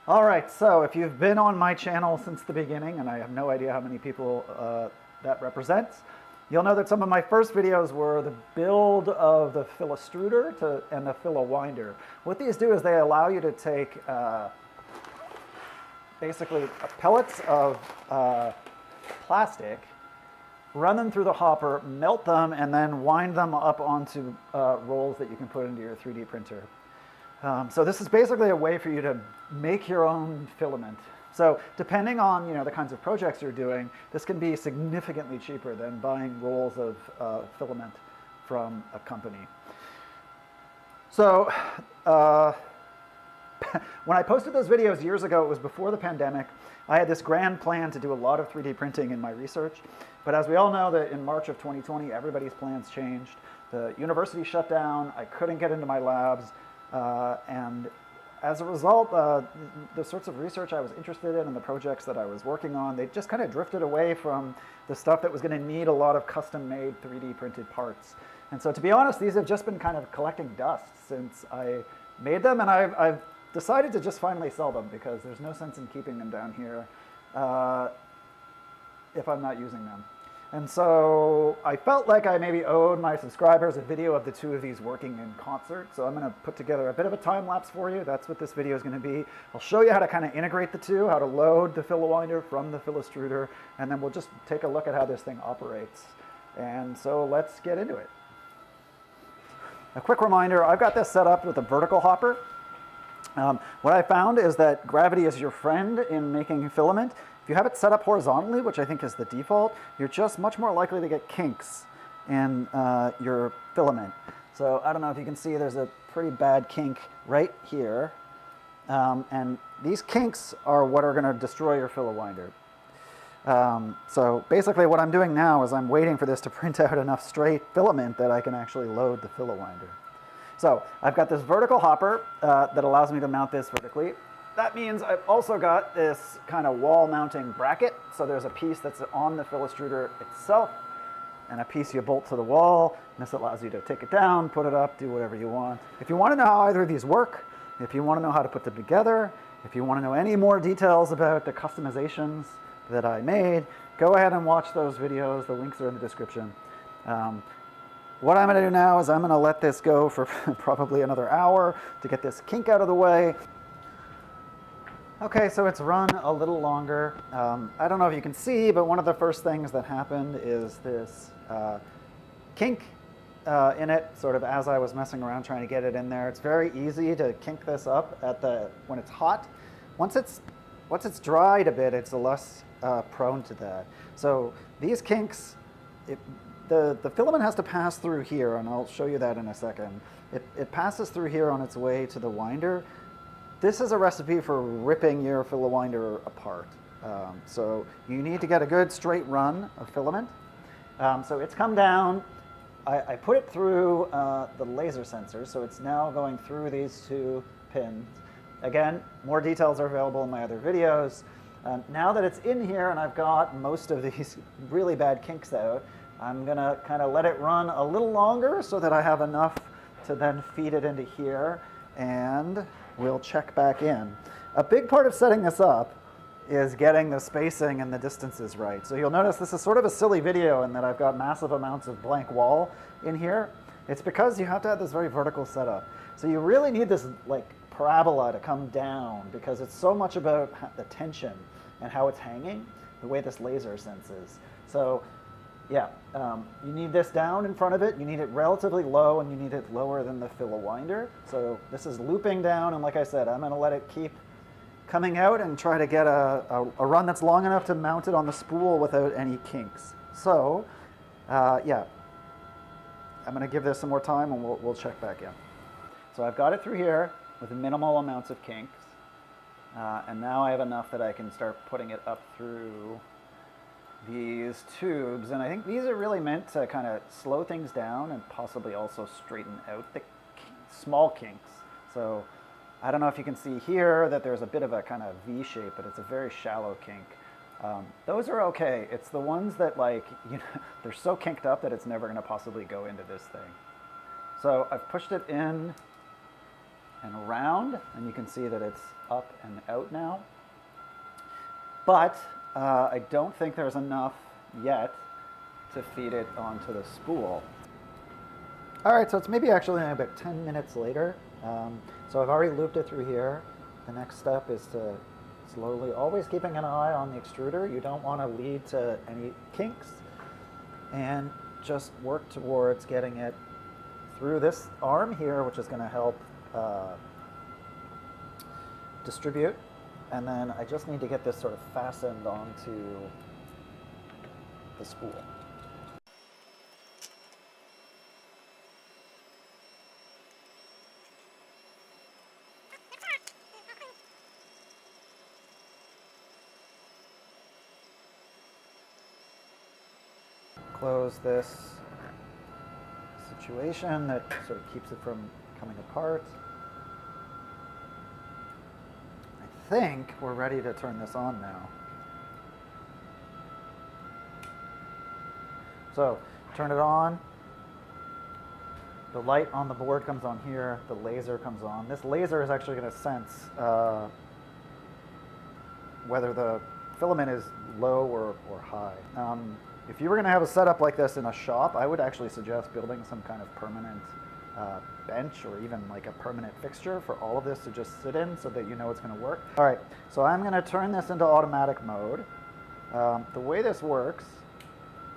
All right, so if you've been on my channel since the beginning, and I have no idea how many people that represents, you'll know that some of my first videos were the build of the Filastruder and the Filawinder. What these do is they allow you to take basically pellets of plastic, run them through the hopper, melt them, and then wind them up onto rolls that you can put into your 3D printer. So this is basically a way for you to make your own filament. So depending on the kinds of projects you're doing, this can be significantly cheaper than buying rolls of filament from a company. So when I posted those videos years ago, it was before the pandemic. I had this grand plan to do a lot of 3D printing in my research. But as we all know, that in March of 2020, everybody's plans changed. The university shut down. I couldn't get into my labs. And as a result, the sorts of research I was interested in and the projects that I was working on, they just kind of drifted away from the stuff that was going to need a lot of custom-made 3D printed parts. And so to be honest, these have just been kind of collecting dust since I made them, and I've decided to just finally sell them because there's no sense in keeping them down here if I'm not using them. And so I felt like I maybe owed my subscribers a video of the two of these working in concert. So I'm going to put together a bit of a time lapse for you. That's what this video is going to be. I'll show you how to kind of integrate the two, how to load the Filawinder from the Filastruder, and then we'll just take a look at how this thing operates. And so let's get into it. A quick reminder, I've got this set up with a vertical hopper. What I found is that gravity is your friend in making filament. If you have it set up horizontally, which I think is the default, you're just much more likely to get kinks in your filament. So I don't know if you can see, there's a pretty bad kink right here. And these kinks are what are going to destroy your Filawinder. So basically what I'm doing now is I'm waiting for this to print out enough straight filament that I can actually load the Filawinder. So I've got this vertical hopper that allows me to mount this vertically. That means I've also got this kind of wall mounting bracket. So there's a piece that's on the Filastruder itself and a piece you bolt to the wall. And this allows you to take it down, put it up, do whatever you want. If you want to know how either of these work, if you want to know how to put them together, if you want to know any more details about the customizations that I made, go ahead and watch those videos. The links are in the description. What I'm going to do now is I'm going to let this go for probably another hour to get this kink out of the way. Okay, so it's run a little longer. I don't know if you can see, but one of the first things that happened is this kink in it, sort of as I was messing around trying to get it in there. It's very easy to kink this up when it's hot. Once it's dried a bit, it's less prone to that. So these kinks, the filament has to pass through here, and I'll show you that in a second. It passes through here on its way to the winder. This is a recipe for ripping your Filawinder apart. So you need to get a good straight run of filament. So it's come down. I put it through the laser sensor, so it's now going through these two pins. Again, more details are available in my other videos. Now that it's in here and I've got most of these really bad kinks out, I'm going to kind of let it run a little longer so that I have enough to then feed it into here, and we'll check back in. A big part of setting this up is getting the spacing and the distances right. So you'll notice this is sort of a silly video in that I've got massive amounts of blank wall in here. It's because you have to have this very vertical setup. So you really need this like parabola to come down because it's so much about the tension and how it's hanging, the way this laser senses. So yeah, you need this down in front of it, you need it relatively low, and you need it lower than the Filawinder. So this is looping down, and like I said, I'm going to let it keep coming out and try to get a run that's long enough to mount it on the spool without any kinks. So yeah, I'm going to give this some more time and we'll check back in. So I've got it through here with minimal amounts of kinks, and now I have enough that I can start putting it up through these tubes, and I think these are really meant to kind of slow things down and possibly also straighten out the small kinks. So I don't know if you can see here that there's a bit of a kind of V shape, but it's a very shallow kink. Those are okay. It's the ones that, like, they're so kinked up that it's never going to possibly go into this thing. So I've pushed it in, and around, and you can see that it's up and out now. But I don't think there's enough yet to feed it onto the spool. All right, so it's maybe actually about 10 minutes later. So I've already looped it through here. The next step is to slowly, always keeping an eye on the extruder. You don't want to lead to any kinks, and just work towards getting it through this arm here, which is going to help distribute. And then I just need to get this sort of fastened onto the spool. Close this situation that sort of keeps it from coming apart. I think we're ready to turn this on now. So turn it on. The light on the board comes on here. The laser comes on. This laser is actually going to sense whether the filament is low or high. If you were going to have a setup like this in a shop, I would actually suggest building some kind of permanent bench, or even like a permanent fixture for all of this to just sit in, so that you know it's going to work. All right, so I'm going to turn this into automatic mode. The way this works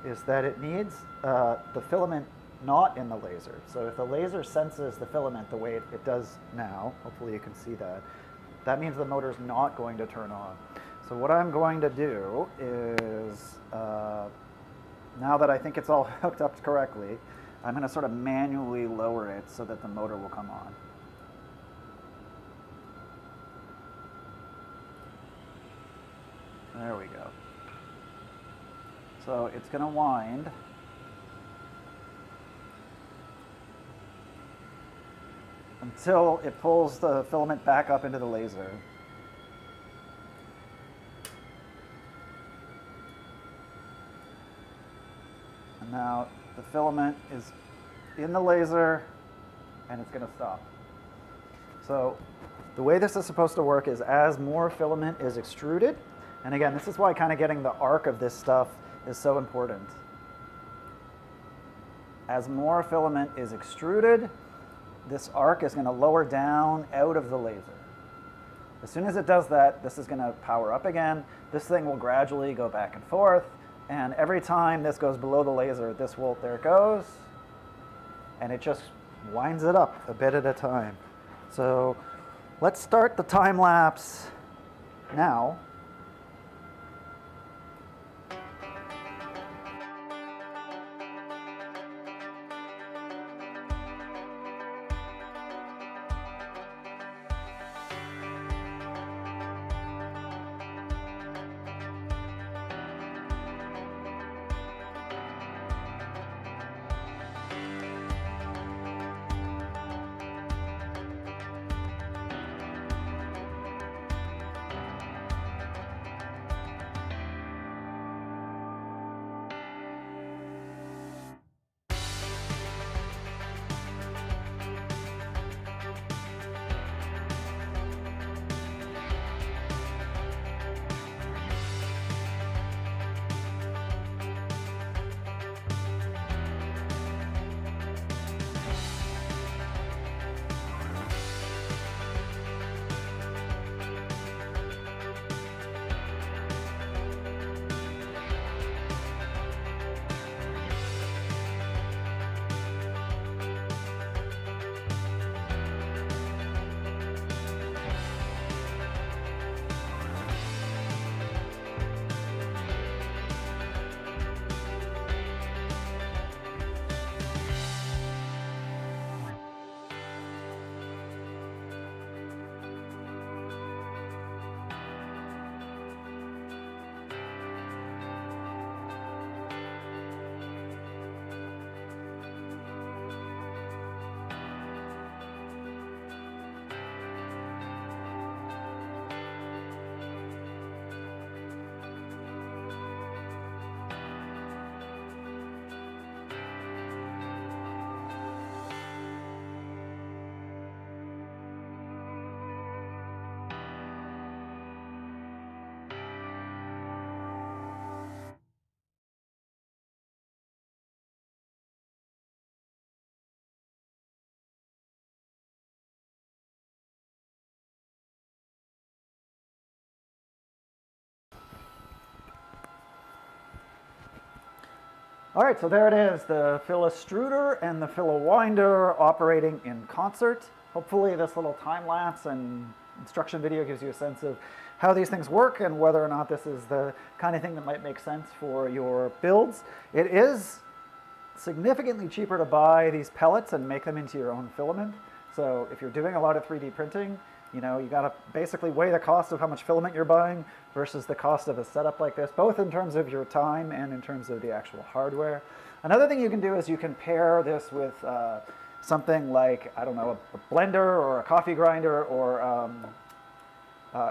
is that it needs the filament not in the laser. So if the laser senses the filament the way it does now, hopefully you can see that, that means the motor's not going to turn on. So what I'm going to do is, now that I think it's all hooked up correctly, I'm going to sort of manually lower it so that the motor will come on. There we go. So it's going to wind. Until it pulls the filament back up into the laser. And now the filament is in the laser, and it's going to stop. So the way this is supposed to work is as more filament is extruded, and again, this is why kind of getting the arc of this stuff is so important. As more filament is extruded, this arc is going to lower down out of the laser. As soon as it does that, this is going to power up again. This thing will gradually go back and forth, and every time this goes below the laser, this will, there it goes, and it just winds it up a bit at a time. So let's start the time lapse now. All right, so there it is, the Filastruder and the Filawinder operating in concert. Hopefully this little time lapse and instruction video gives you a sense of how these things work and whether or not this is the kind of thing that might make sense for your builds. It is significantly cheaper to buy these pellets and make them into your own filament. So if you're doing a lot of 3D printing, you gotta basically weigh the cost of how much filament you're buying versus the cost of a setup like this, both in terms of your time and in terms of the actual hardware. Another thing you can do is you can pair this with something like, I don't know, a blender or a coffee grinder, or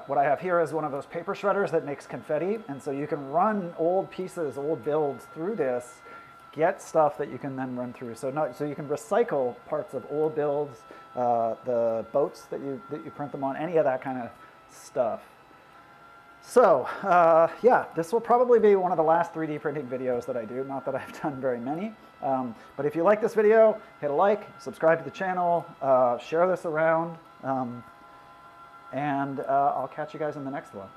what I have here is one of those paper shredders that makes confetti, and so you can run old pieces, old builds through this, get stuff that you can then run through. So you can recycle parts of old builds, the boats that you print them on, any of that kind of stuff. So yeah, this will probably be one of the last 3D printing videos that I do, not that I've done very many. But if you like this video, hit a like, subscribe to the channel, share this around, and I'll catch you guys in the next one.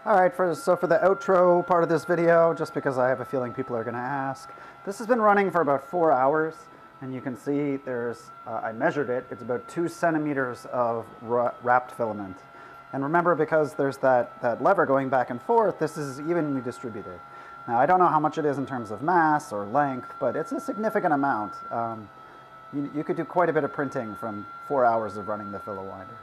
All right, so for the outro part of this video, just because I have a feeling people are going to ask, this has been running for about 4 hours, and you can see there's, I measured it, it's about 2 centimeters of wrapped filament. And remember, because there's that lever going back and forth, this is evenly distributed. Now, I don't know how much it is in terms of mass or length, but it's a significant amount. You could do quite a bit of printing from 4 hours of running the Filawinder.